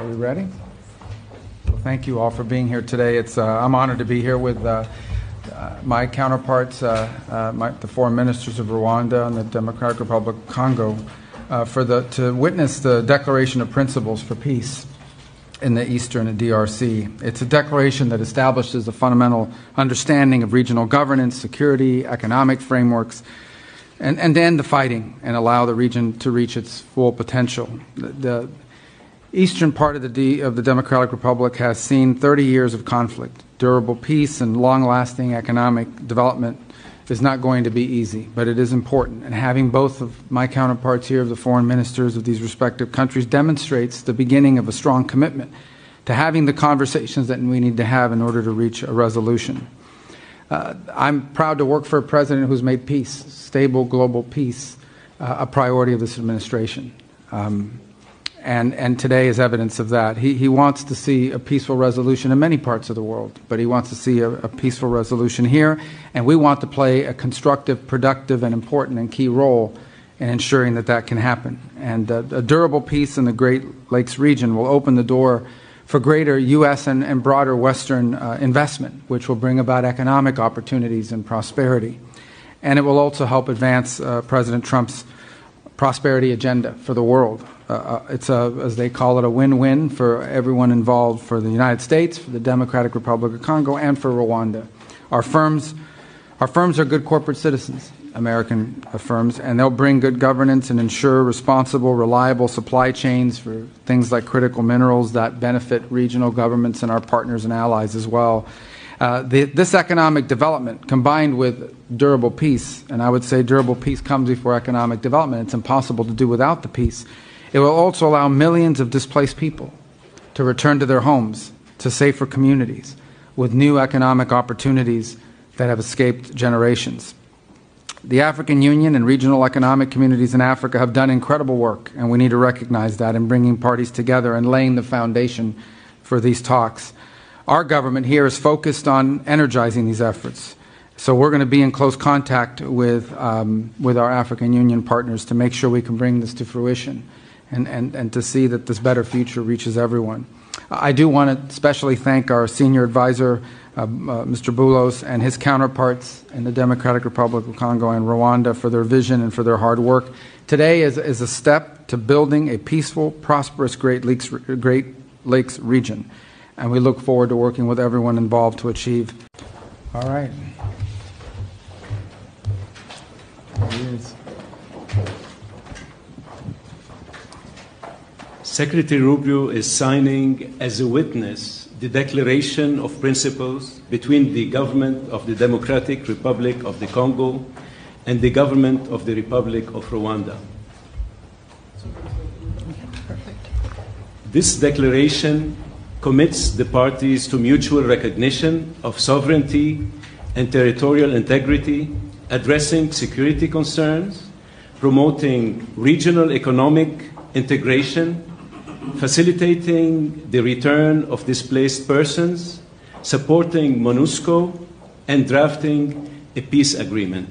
Are we ready? Well, thank you all for being here today. I'm honored to be here with my counterparts, the foreign ministers of Rwanda and the Democratic Republic of Congo, to witness the Declaration of Principles for Peace in the Eastern DRC. It's a declaration that establishes a fundamental understanding of regional governance, security, economic frameworks, and end the fighting and allow the region to reach its full potential. The eastern part of the Democratic Republic has seen 30 years of conflict. Durable peace and long-lasting economic development is not going to be easy, but it is important. And having both of my counterparts here, the foreign ministers of these respective countries, demonstrates the beginning of a strong commitment to having the conversations that we need to have in order to reach a resolution. I'm proud to work for a president who's made peace, stable global peace, a priority of this administration. And today is evidence of that. He wants to see a peaceful resolution in many parts of the world, but he wants to see a peaceful resolution here, and we want to play a constructive, productive, and important and key role in ensuring that that can happen. And a durable peace in the Great Lakes region will open the door for greater U.S. and broader Western investment, which will bring about economic opportunities and prosperity. And it will also help advance President Trump's prosperity agenda for the world. It's as they call it, a win-win for everyone involved, for the United States, for the Democratic Republic of Congo, and for Rwanda. Our firms are good corporate citizens, American firms, and they'll bring good governance and ensure responsible, reliable supply chains for things like critical minerals that benefit regional governments and our partners and allies as well. This economic development, combined with durable peace, and I would say durable peace comes before economic development. It's impossible to do without the peace. It will also allow millions of displaced people to return to their homes, to safer communities, with new economic opportunities that have escaped generations. The African Union and regional economic communities in Africa have done incredible work, and we need to recognize that in bringing parties together and laying the foundation for these talks. Our government here is focused on energizing these efforts. So we're going to be in close contact with our African Union partners to make sure we can bring this to fruition and to see that this better future reaches everyone. I do want to especially thank our senior advisor, Mr. Boulos, and his counterparts in the Democratic Republic of Congo and Rwanda for their vision and for their hard work. Today is a step to building a peaceful, prosperous Great Lakes region. And we look forward to working with everyone involved to achieve. All right. There he is. Secretary Rubio is signing as a witness the Declaration of Principles between the government of the Democratic Republic of the Congo and the government of the Republic of Rwanda. This declaration commits the parties to mutual recognition of sovereignty and territorial integrity, addressing security concerns, promoting regional economic integration, facilitating the return of displaced persons, supporting MONUSCO, and drafting a peace agreement.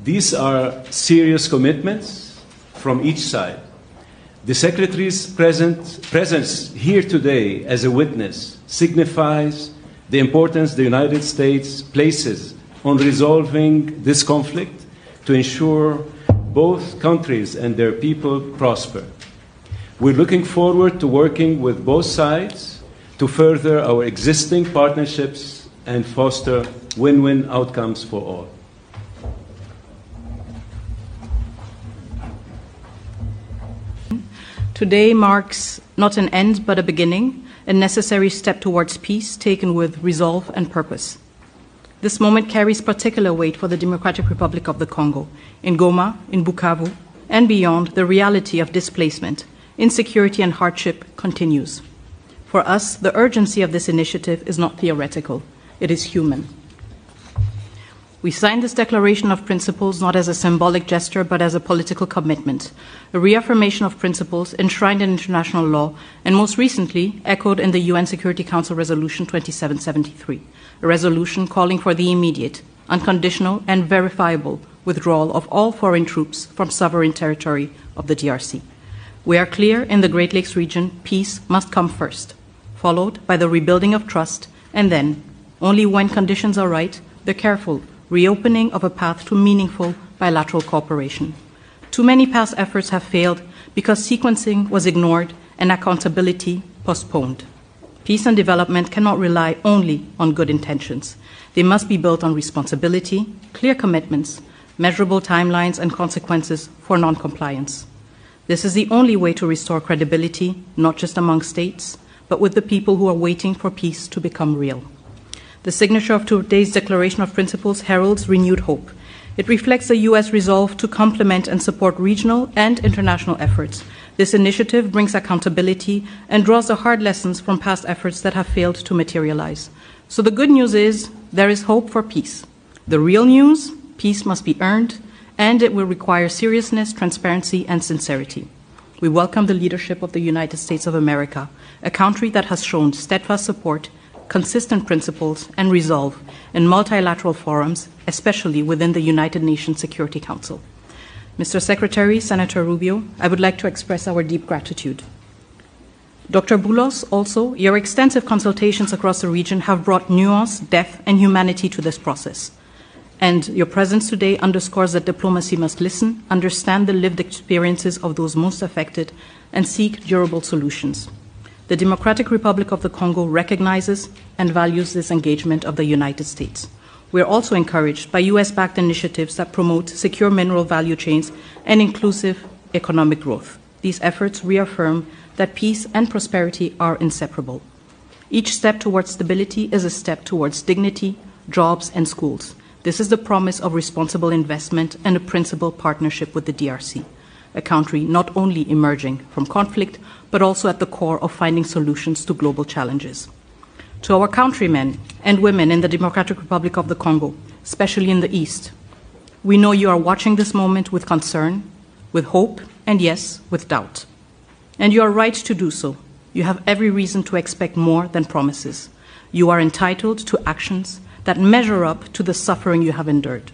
These are serious commitments from each side. The Secretary's presence here today as a witness signifies the importance the United States places on resolving this conflict to ensure both countries and their people prosper. We're looking forward to working with both sides to further our existing partnerships and foster win-win outcomes for all. Today marks not an end but a beginning, a necessary step towards peace taken with resolve and purpose. This moment carries particular weight for the Democratic Republic of the Congo. In Goma, in Bukavu, and beyond, the reality of displacement, insecurity, and hardship continues. For us, the urgency of this initiative is not theoretical, it is human. We signed this Declaration of Principles not as a symbolic gesture, but as a political commitment, a reaffirmation of principles enshrined in international law, and most recently echoed in the UN Security Council Resolution 2773, a resolution calling for the immediate, unconditional, and verifiable withdrawal of all foreign troops from sovereign territory of the DRC. We are clear in the Great Lakes region, peace must come first, followed by the rebuilding of trust, and then, only when conditions are right, the careful reopening of a path to meaningful bilateral cooperation. Too many past efforts have failed because sequencing was ignored and accountability postponed. Peace and development cannot rely only on good intentions. They must be built on responsibility, clear commitments, measurable timelines, and consequences for non-compliance. This is the only way to restore credibility, not just among states, but with the people who are waiting for peace to become real. The signature of today's Declaration of Principles heralds renewed hope. It reflects the U.S. resolve to complement and support regional and international efforts. This initiative brings accountability and draws the hard lessons from past efforts that have failed to materialize. So the good news is there is hope for peace. The real news, peace must be earned, and it will require seriousness, transparency, and sincerity. We welcome the leadership of the United States of America, a country that has shown steadfast support, consistent principles, and resolve in multilateral forums, especially within the United Nations Security Council. Mr. Secretary, Senator Rubio, I would like to express our deep gratitude. Dr. Boulos, also, your extensive consultations across the region have brought nuance, depth, and humanity to this process. And your presence today underscores that diplomacy must listen, understand the lived experiences of those most affected, and seek durable solutions. The Democratic Republic of the Congo recognizes and values this engagement of the United States. We are also encouraged by US-backed initiatives that promote secure mineral value chains and inclusive economic growth. These efforts reaffirm that peace and prosperity are inseparable. Each step towards stability is a step towards dignity, jobs, and schools. This is the promise of responsible investment and a principled partnership with the DRC, a country not only emerging from conflict, but also at the core of finding solutions to global challenges. To our countrymen and women in the Democratic Republic of the Congo, especially in the East, we know you are watching this moment with concern, with hope, and yes, with doubt. And you are right to do so. You have every reason to expect more than promises. You are entitled to actions that measure up to the suffering you have endured.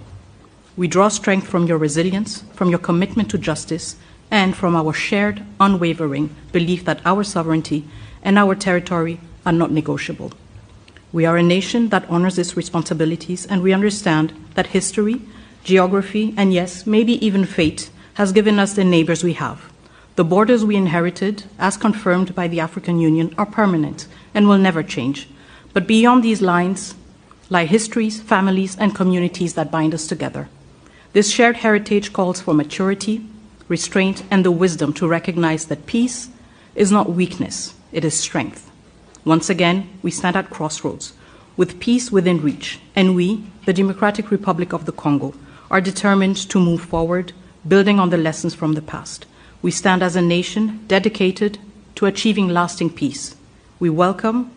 We draw strength from your resilience, from your commitment to justice, and from our shared, unwavering belief that our sovereignty and our territory are not negotiable. We are a nation that honors its responsibilities, and we understand that history, geography, and yes, maybe even fate has given us the neighbors we have. The borders we inherited, as confirmed by the African Union, are permanent and will never change. But beyond these lines lie histories, families, and communities that bind us together. This shared heritage calls for maturity, restraint, and the wisdom to recognize that peace is not weakness, it is strength. Once again, we stand at crossroads, with peace within reach, and we, the Democratic Republic of the Congo, are determined to move forward, building on the lessons from the past. We stand as a nation dedicated to achieving lasting peace. We welcome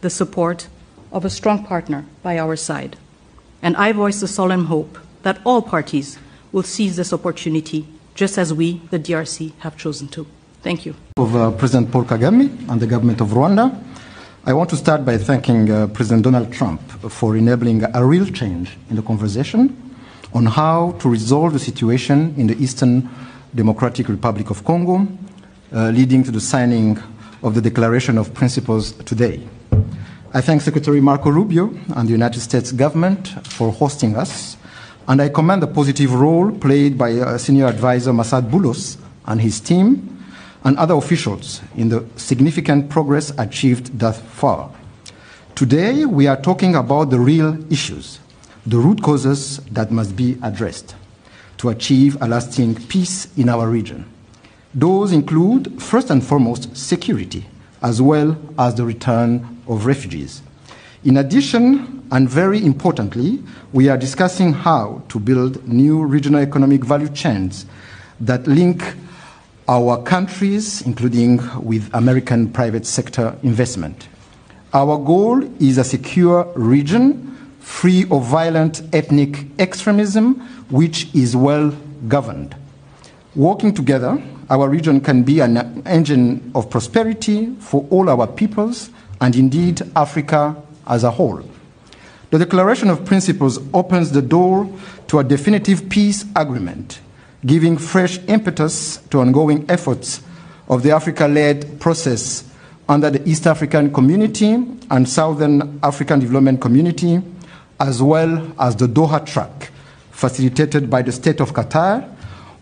the support of a strong partner by our side. And I voice the solemn hope that all parties will seize this opportunity, just as we, the DRC, have chosen to. Thank you. Of President Paul Kagame and the government of Rwanda, I want to start by thanking President Donald Trump for enabling a real change in the conversation on how to resolve the situation in the Eastern Democratic Republic of Congo, leading to the signing of the Declaration of Principles today. I thank Secretary Marco Rubio and the United States government for hosting us, and I commend the positive role played by Senior Advisor Masad Boulos and his team and other officials in the significant progress achieved thus far. Today, we are talking about the real issues, the root causes that must be addressed to achieve a lasting peace in our region. Those include, first and foremost, security, as well as the return of refugees. In addition, and very importantly, we are discussing how to build new regional economic value chains that link our countries, including with American private sector investment. Our goal is a secure region, free of violent ethnic extremism, which is well governed. Working together, our region can be an engine of prosperity for all our peoples, and indeed Africa as a whole. The Declaration of Principles opens the door to a definitive peace agreement, giving fresh impetus to ongoing efforts of the Africa-led process under the East African Community and Southern African Development Community, as well as the Doha track, facilitated by the State of Qatar,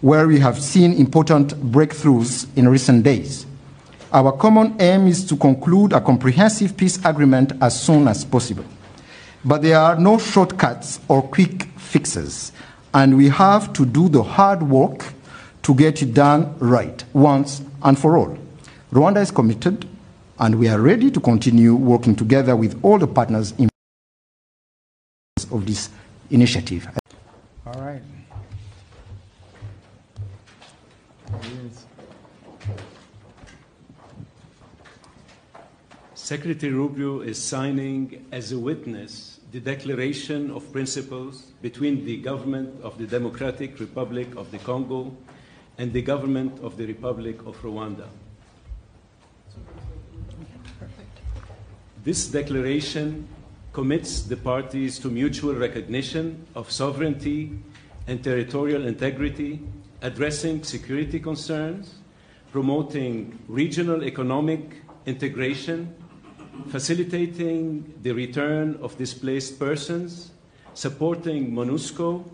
where we have seen important breakthroughs in recent days. Our common aim is to conclude a comprehensive peace agreement as soon as possible. But there are no shortcuts or quick fixes, and we have to do the hard work to get it done right, once and for all. Rwanda is committed, and we are ready to continue working together with all the partners in of this initiative. All right. Secretary Rubio is signing as a witness the Declaration of Principles between the government of the Democratic Republic of the Congo and the government of the Republic of Rwanda. This declaration commits the parties to mutual recognition of sovereignty and territorial integrity, addressing security concerns, promoting regional economic integration, facilitating the return of displaced persons, supporting MONUSCO,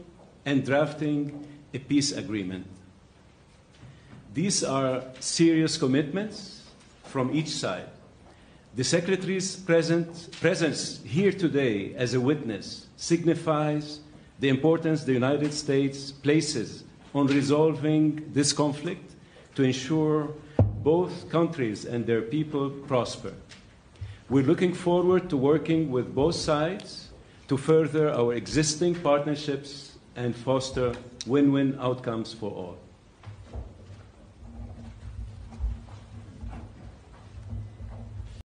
and drafting a peace agreement. These are serious commitments from each side. The Secretary's presence here today as a witness signifies the importance the United States places on resolving this conflict to ensure both countries and their people prosper. We're looking forward to working with both sides to further our existing partnerships and foster win-win outcomes for all.